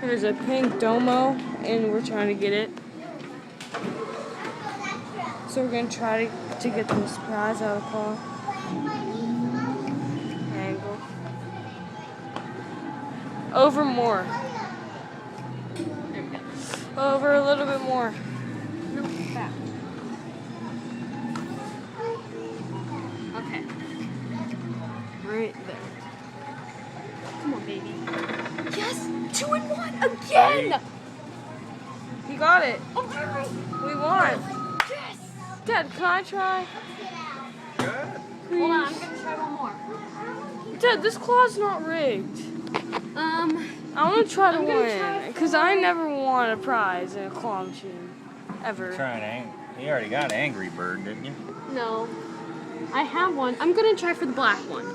There's a pink domo, and we're trying to get it. So we're gonna try to get the surprise out of the claw. Angle. Over more. There we go. Over a little bit more. No, back. Okay. Right there. Come on, baby. Yes! 2 and 1 again! You got it. Oh, We won. yes! Dad, can I try? Good. Please. Hold on, I'm gonna try one more. Dad, this claw's not rigged. I want to try to I'm gonna win try because I never won a prize in a claw machine ever. You already got Angry Bird, didn't you? No. I have one. I'm gonna try for the black one.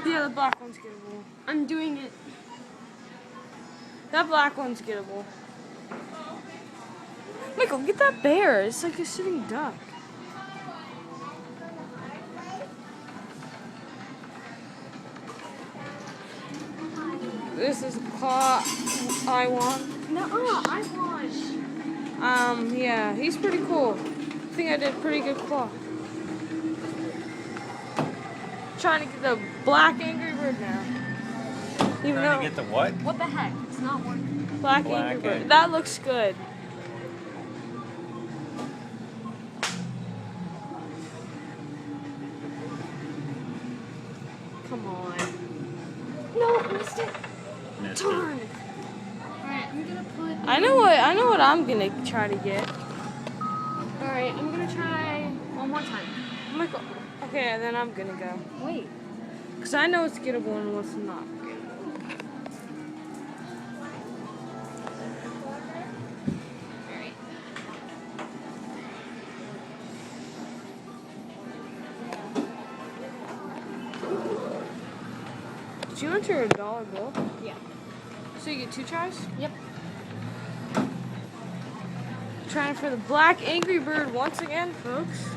Yeah, the black one's gettable. I'm doing it. That black one's gettable. Michael, get that bear. It's like a sitting duck. This is a claw I want. No, I won. Yeah, he's pretty cool. I think I did a pretty good claw. Trying to get the black Angry Bird now. Even Trying though to get the what? What the heck? It's not working. black Black Angry Bird. Angry That looks good. Come on. No, missed it. Missed Darn. Alright, I'm gonna put. I know what I'm gonna try to get. Alright, I'm gonna try one more time. Michael. Okay, then I'm gonna go. Wait. Because I know it's gettable and what's not gettable. Alright. Did you enter a dollar bill? Yeah. So you get 2 tries? Yep. Trying for the black Angry Bird once again, folks.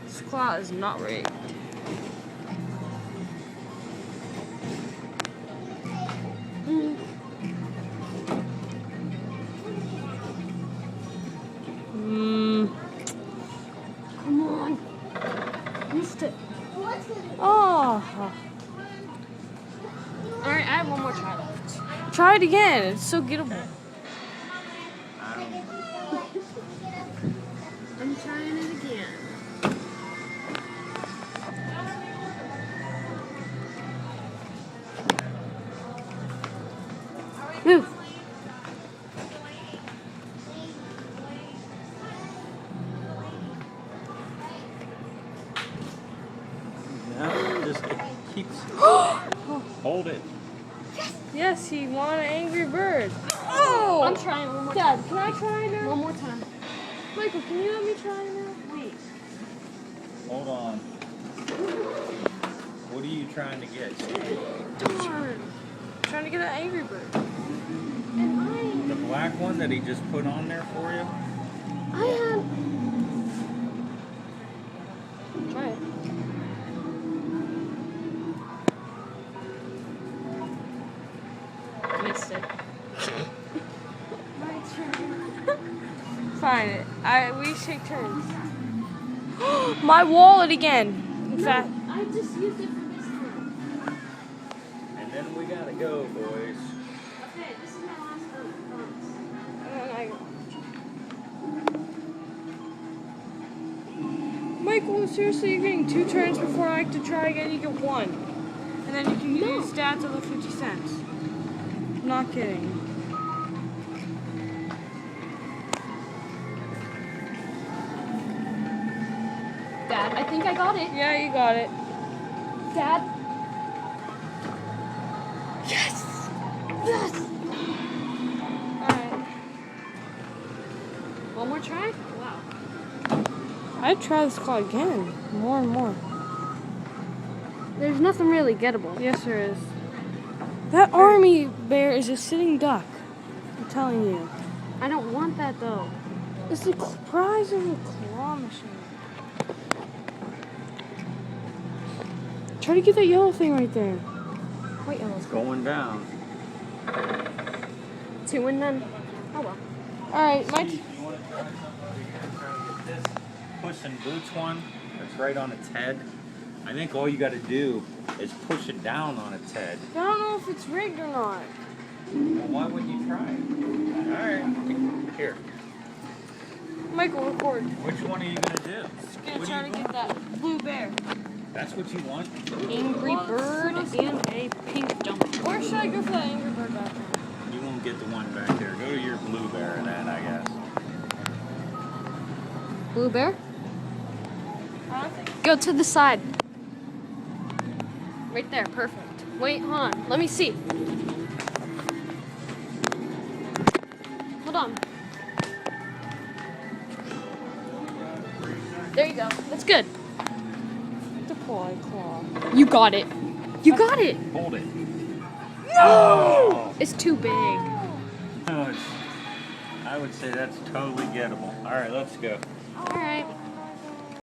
This claw is not rigged. Come on. Missed it. Oh. Alright, I have one more try left. Try it again. It's so gettable. I'm trying it again. Move. No, just it keeps. Hold it. Yes, he won an Angry Bird. Oh! I'm trying one more Dad, time. can I try now? One more time. Michael, can you let me try now? Wait. Hold on. What are you trying to get, Steve? Darn. Trying to get an Angry Bird. And The black one that he just put on there for you? I had. Try it. Missed it. My turn. Fine. We take turns. My wallet again. In fact, I just used it for this time. And then we gotta go, boys. Okay, this is my last one. Michael, seriously, you're getting 2 turns before I have to try again. You get 1, and then you can use stats of the 50 cents. I'm not kidding. Dad, I think I got it. Yeah, you got it. Dad. Yes! Yes! Alright. One more try? Wow. I'd try this claw again. More and more. There's nothing really gettable. Yes, there is. That army bear is a sitting duck. I'm telling you. I don't want that though. It's the prize of the claw machine. Try to get that yellow thing right there. Wait, It's going down. 2 and then. Oh well. Alright, my. You want to try something? You're trying to get this Puss in Boots one that's right on its head. I think all you got to do is push it down on its head. I don't know if it's rigged or not. Well, why wouldn't you try it? All right, here. Michael, record. Which one are you gonna do? Just gonna What try are to you get that blue bear. That's what you want? Angry bird and a pink dumpling. Or should I go for that angry bird background? You won't get the one back there. Go to your blue bear then, I guess. Blue bear? I don't think. Go to the side. Right there, perfect. Wait, hold on. Let me see. Hold on. There you go. That's good. The claw. You got it. You got it. Hold it. No! It's too big. No, I would say that's totally gettable. All right, let's go. All right.